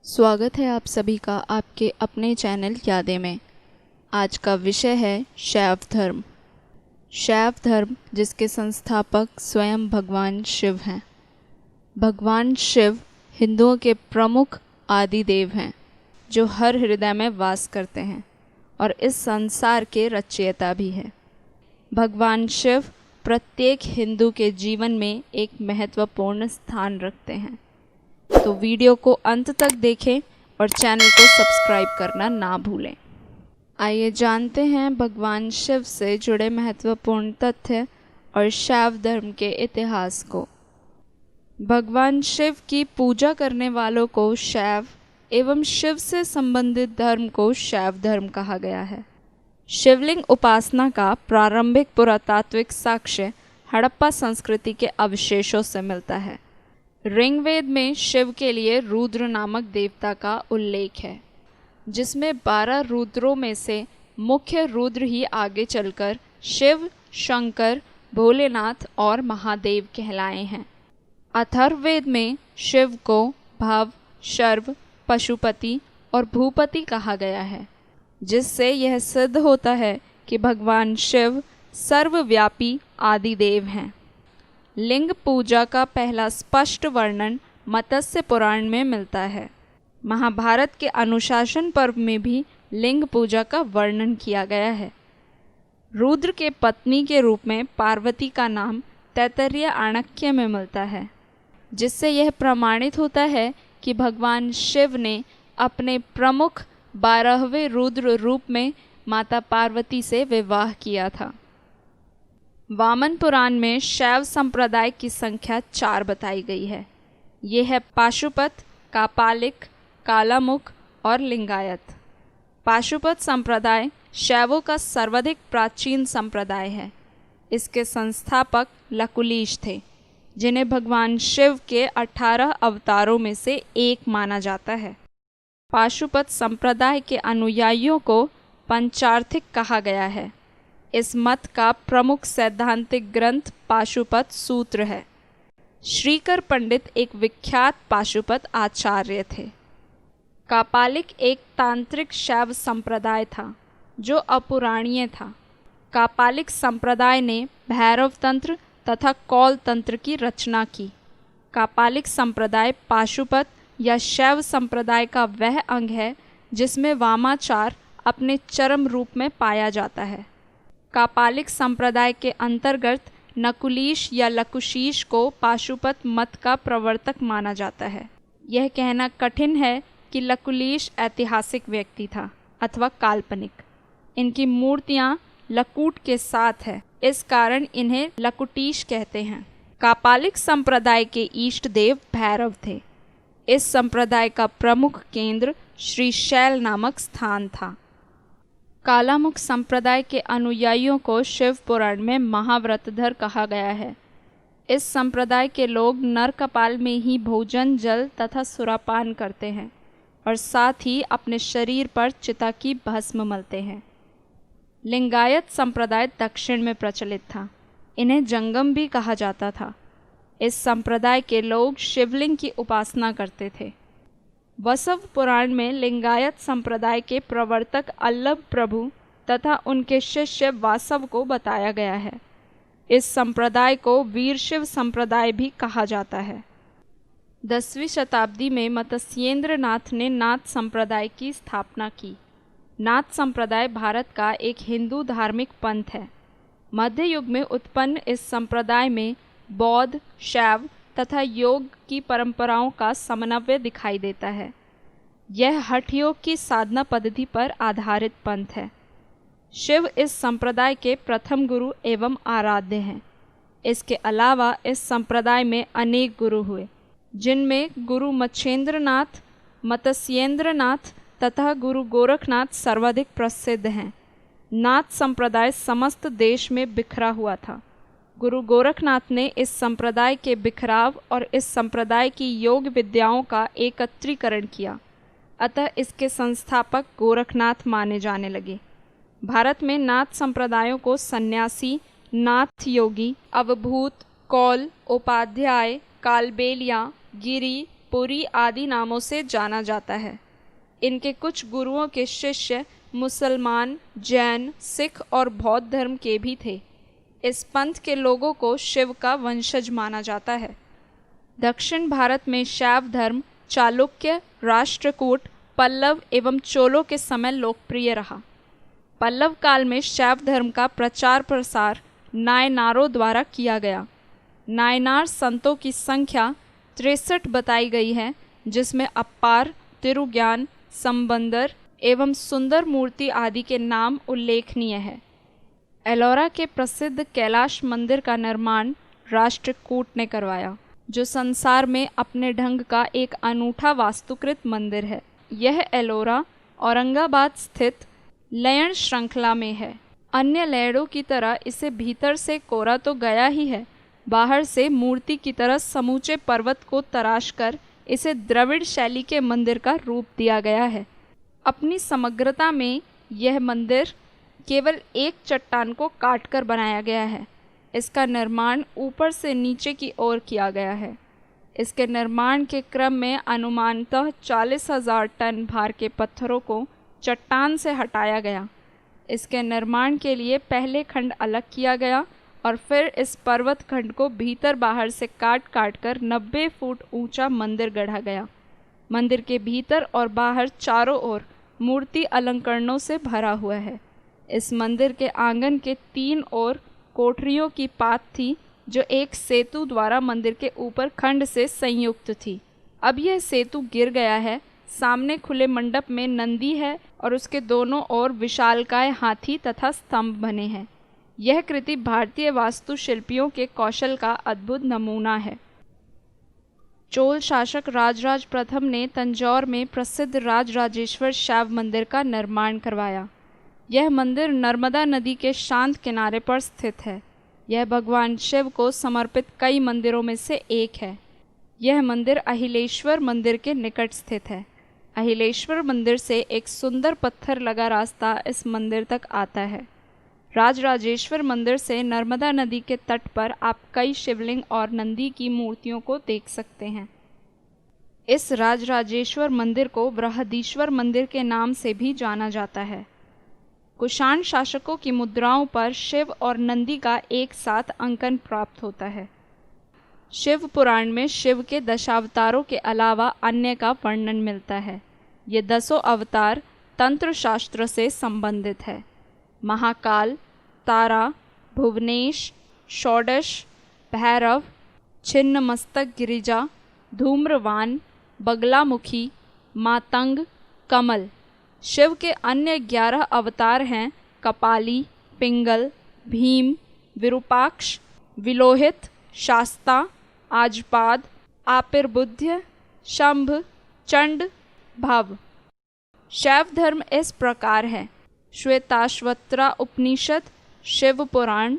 स्वागत है आप सभी का आपके अपने चैनल यादें में। आज का विषय है शैव धर्म। शैव धर्म जिसके संस्थापक स्वयं भगवान शिव हैं। भगवान शिव हिंदुओं के प्रमुख आदि देव हैं जो हर हृदय में वास करते हैं और इस संसार के रचयिता भी हैं। भगवान शिव प्रत्येक हिंदू के जीवन में एक महत्वपूर्ण स्थान रखते हैं। तो वीडियो को अंत तक देखें और चैनल को सब्सक्राइब करना ना भूलें। आइए जानते हैं भगवान शिव से जुड़े महत्वपूर्ण तथ्य और शैव धर्म के इतिहास को। भगवान शिव की पूजा करने वालों को शैव एवं शिव से संबंधित धर्म को शैव धर्म कहा गया है। शिवलिंग उपासना का प्रारंभिक पुरातात्विक साक्ष्य हड़प्पा संस्कृति के अवशेषों से मिलता है। ऋग्वेद में शिव के लिए रुद्र नामक देवता का उल्लेख है, जिसमें 12 रुद्रों में से मुख्य रुद्र ही आगे चलकर शिव, शंकर, भोलेनाथ और महादेव कहलाए हैं। अथर्ववेद में शिव को भव, शर्व, पशुपति और भूपति कहा गया है, जिससे यह सिद्ध होता है कि भगवान शिव सर्वव्यापी आदि देव हैं। लिंग पूजा का पहला स्पष्ट वर्णन मत्स्य पुराण में मिलता है। महाभारत के अनुशासन पर्व में भी लिंग पूजा का वर्णन किया गया है। रुद्र के पत्नी के रूप में पार्वती का नाम तैत्तिरीय आण्यक में मिलता है, जिससे यह प्रमाणित होता है कि भगवान शिव ने अपने प्रमुख 12वें रुद्र रूप में माता पार्वती से विवाह किया था। वामन पुराण में शैव संप्रदाय की संख्या 4 बताई गई है। ये है पाशुपत, कापालिक, कालामुख और लिंगायत। पाशुपत संप्रदाय शैवों का सर्वाधिक प्राचीन संप्रदाय है। इसके संस्थापक लकुलिश थे, जिन्हें भगवान शिव के 18 अवतारों में से एक माना जाता है। पाशुपत संप्रदाय के अनुयायियों को पंचार्थिक कहा गया है। इस मत का प्रमुख सैद्धांतिक ग्रंथ पाशुपत सूत्र है। श्रीकर पंडित एक विख्यात पाशुपत आचार्य थे। कापालिक एक तांत्रिक शैव संप्रदाय था जो अपुराणीय था। कापालिक संप्रदाय ने भैरव तंत्र तथा कौल तंत्र की रचना की। कापालिक संप्रदाय पाशुपत या शैव संप्रदाय का वह अंग है जिसमें वामाचार अपने चरम रूप में पाया जाता है। कापालिक संप्रदाय के अंतर्गत नकुलीश या लकुशीश को पाशुपत मत का प्रवर्तक माना जाता है। यह कहना कठिन है कि लकुलीश ऐतिहासिक व्यक्ति था अथवा काल्पनिक। इनकी मूर्तियां लकूट के साथ है, इस कारण इन्हें लकुटीश कहते हैं। कापालिक संप्रदाय के इष्ट देव भैरव थे। इस संप्रदाय का प्रमुख केंद्र श्रीशैल नामक स्थान था। कालामुख संप्रदाय के अनुयायियों को शिव पुराण में महाव्रतधर कहा गया है। इस संप्रदाय के लोग नर कपाल में ही भोजन, जल तथा सुरापान करते हैं और साथ ही अपने शरीर पर चिता की भस्म मलते हैं। लिंगायत संप्रदाय दक्षिण में प्रचलित था। इन्हें जंगम भी कहा जाता था। इस संप्रदाय के लोग शिवलिंग की उपासना करते थे। वसव पुराण में लिंगायत संप्रदाय के प्रवर्तक अल्लभ प्रभु तथा उनके शिष्य वासव को बताया गया है। इस संप्रदाय को वीरशिव संप्रदाय भी कहा जाता है। 10वीं शताब्दी में मत्स्येंद्र नाथ ने नाथ संप्रदाय की स्थापना की। नाथ संप्रदाय भारत का एक हिंदू धार्मिक पंथ है। मध्य युग में उत्पन्न इस संप्रदाय में बौद्ध, शैव तथा योग की परंपराओं का समन्वय दिखाई देता है। यह हठ योग की साधना पद्धति पर आधारित पंथ है। शिव इस संप्रदाय के प्रथम गुरु एवं आराध्य हैं। इसके अलावा इस संप्रदाय में अनेक गुरु हुए, जिनमें गुरु मच्छेंद्रनाथ, मत्स्येंद्रनाथ तथा गुरु गोरखनाथ सर्वाधिक प्रसिद्ध हैं। नाथ संप्रदाय समस्त देश में बिखरा हुआ था। गुरु गोरखनाथ ने इस संप्रदाय के बिखराव और इस संप्रदाय की योग विद्याओं का एकत्रीकरण किया, अतः इसके संस्थापक गोरखनाथ माने जाने लगे। भारत में नाथ संप्रदायों को सन्यासी, नाथ योगी, अवभूत, कौल, उपाध्याय, कालबेलिया, गिरी, पुरी आदि नामों से जाना जाता है। इनके कुछ गुरुओं के शिष्य मुसलमान, जैन, सिख और बौद्ध धर्म के भी थे। इस पंथ के लोगों को शिव का वंशज माना जाता है। दक्षिण भारत में शैव धर्म चालुक्य, राष्ट्रकूट, पल्लव एवं चोलों के समय लोकप्रिय रहा। पल्लव काल में शैव धर्म का प्रचार प्रसार नायनारों द्वारा किया गया। नायनार संतों की संख्या 63 बताई गई है, जिसमें अप्पार, तिरुज्ञान, संबंदर एवं सुंदर मूर्ति आदि के नाम उल्लेखनीय है। एलोरा के प्रसिद्ध कैलाश मंदिर का निर्माण राष्ट्रकूट ने करवाया, जो संसार में अपने ढंग का एक अनूठा वास्तुकृत मंदिर है। यह एलोरा औरंगाबाद स्थित लयण श्रृंखला में है। अन्य लयड़ों की तरह इसे भीतर से कोरा तो गया ही है, बाहर से मूर्ति की तरह समूचे पर्वत को तराशकर इसे द्रविड़ शैली के मंदिर का रूप दिया गया है। अपनी समग्रता में यह मंदिर केवल एक चट्टान को काटकर बनाया गया है। इसका निर्माण ऊपर से नीचे की ओर किया गया है। इसके निर्माण के क्रम में अनुमानतः 40,000 टन भार के पत्थरों को चट्टान से हटाया गया। इसके निर्माण के लिए पहले खंड अलग किया गया और फिर इस पर्वत खंड को भीतर बाहर से काट काट कर 90 फुट ऊंचा मंदिर गढ़ा गया। मंदिर के भीतर और बाहर चारों ओर मूर्ति अलंकरणों से भरा हुआ है। इस मंदिर के आंगन के 3 ओर कोठरियों की पात थी, जो एक सेतु द्वारा मंदिर के ऊपर खंड से संयुक्त थी। अब यह सेतु गिर गया है। सामने खुले मंडप में नंदी है और उसके दोनों ओर विशालकाय हाथी तथा स्तंभ बने हैं। यह कृति भारतीय वास्तुशिल्पियों के कौशल का अद्भुत नमूना है। चोल शासक राजराज प्रथम ने तंजौर में प्रसिद्ध राजराजेश्वर शैव मंदिर का निर्माण करवाया। यह मंदिर नर्मदा नदी के शांत किनारे पर स्थित है। यह भगवान शिव को समर्पित कई मंदिरों में से एक है। यह मंदिर अहिलेश्वर मंदिर के निकट स्थित है। अहिलेश्वर मंदिर से एक सुंदर पत्थर लगा रास्ता इस मंदिर तक आता है। राजराजेश्वर मंदिर से नर्मदा नदी के तट पर आप कई शिवलिंग और नंदी की मूर्तियों को देख सकते हैं। इस राजराजेश्वर मंदिर को बृहदीश्वर मंदिर के नाम से भी जाना जाता है। कुषाण शासकों की मुद्राओं पर शिव और नंदी का एक साथ अंकन प्राप्त होता है। शिव पुराण में शिव के दशावतारों के अलावा अन्य का वर्णन मिलता है। ये 10 अवतार तंत्र शास्त्र से संबंधित है। महाकाल, तारा, भुवनेश, षोडश, भैरव, छिन्न मस्तक गिरिजा, धूम्रवान, बगलामुखी, मातंग, कमल। शिव के अन्य 11 अवतार हैं कपाली, पिंगल, भीम, विरूपाक्ष, विलोहित, शास्ता, आजपाद, आपिर्बुध्य, शंभ, चंड, भव। शैव धर्म इस प्रकार है: श्वेताश्वत्रा उपनिषद, शिव पुराण,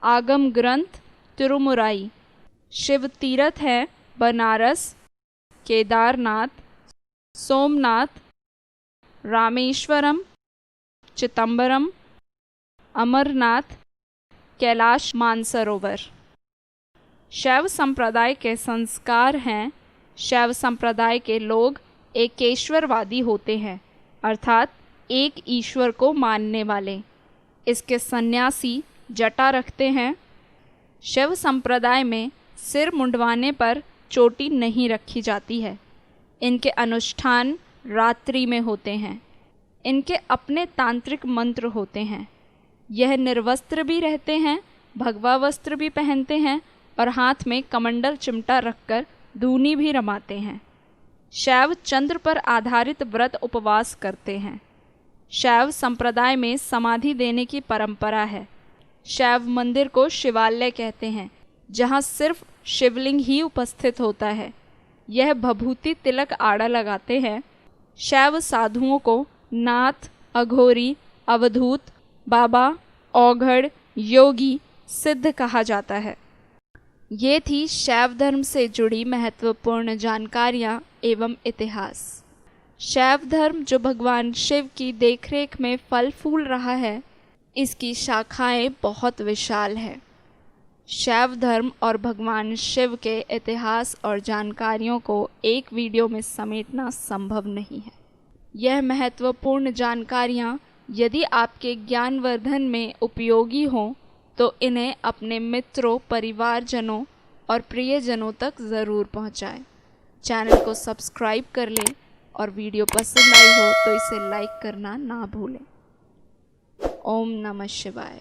आगम ग्रंथ, तिरुमुराई। शिव तीर्थ हैं बनारस, केदारनाथ, सोमनाथ, रामेश्वरम, चिदंबरम, अमरनाथ, कैलाश मानसरोवर। शैव संप्रदाय के संस्कार हैं: शैव संप्रदाय के लोग एकेश्वरवादी होते हैं, अर्थात एक ईश्वर को मानने वाले। इसके सन्यासी जटा रखते हैं। शैव संप्रदाय में सिर मुंडवाने पर चोटी नहीं रखी जाती है। इनके अनुष्ठान रात्रि में होते हैं। इनके अपने तांत्रिक मंत्र होते हैं। यह निर्वस्त्र भी रहते हैं, भगवा वस्त्र भी पहनते हैं और हाथ में कमंडल चिमटा रखकर धूनी भी रमाते हैं। शैव चंद्र पर आधारित व्रत उपवास करते हैं। शैव संप्रदाय में समाधि देने की परंपरा है। शैव मंदिर को शिवालय कहते हैं, जहाँ सिर्फ शिवलिंग ही उपस्थित होता है। यह भभूति तिलक आड़ा लगाते हैं। शैव साधुओं को नाथ, अघोरी, अवधूत, बाबा, औघड़, योगी, सिद्ध कहा जाता है। ये थी शैव धर्म से जुड़ी महत्वपूर्ण जानकारियाँ एवं इतिहास। शैव धर्म जो भगवान शिव की देखरेख में फल फूल रहा है, इसकी शाखाएं बहुत विशाल है। शैव धर्म और भगवान शिव के इतिहास और जानकारियों को एक वीडियो में समेटना संभव नहीं है। यह महत्वपूर्ण जानकारियाँ यदि आपके ज्ञानवर्धन में उपयोगी हों तो इन्हें अपने मित्रों, परिवारजनों और प्रियजनों तक ज़रूर पहुँचाएं। चैनल को सब्सक्राइब कर लें और वीडियो पसंद आई हो तो इसे लाइक करना ना भूलें। ओम नमः शिवाय।